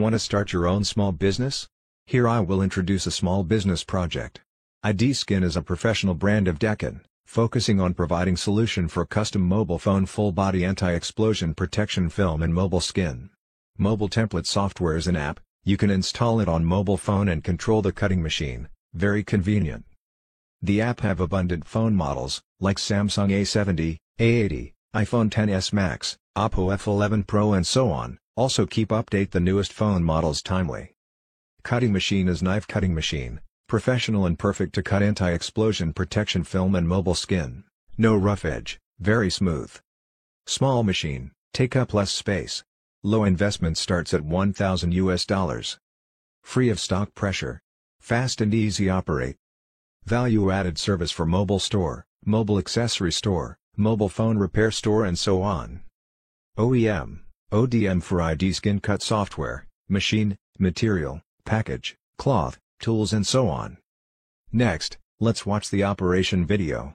Want to start your own small business? Here I will introduce a small business project. ID Skin is a professional brand of Deccan, focusing on providing solution for custom mobile phone full-body anti-explosion protection film and mobile skin. Mobile template software is an app, you can install it on mobile phone and control the cutting machine, very convenient. The app have abundant phone models, like Samsung A70, A80, iPhone XS Max, Oppo F11 Pro and so on, also keep update the newest phone models timely. Cutting machine is knife cutting machine, professional and perfect to cut anti-explosion protection film and mobile skin, no rough edge, very smooth. Small machine, take up less space. Low investment starts at $1,000. Free of stock pressure. Fast and easy operate. Value-added service for mobile store, mobile accessory store, mobile phone repair store and so on. OEM, ODM for ID Skin cut software, machine, material, package, cloth, tools and so on. Next, let's watch the operation video.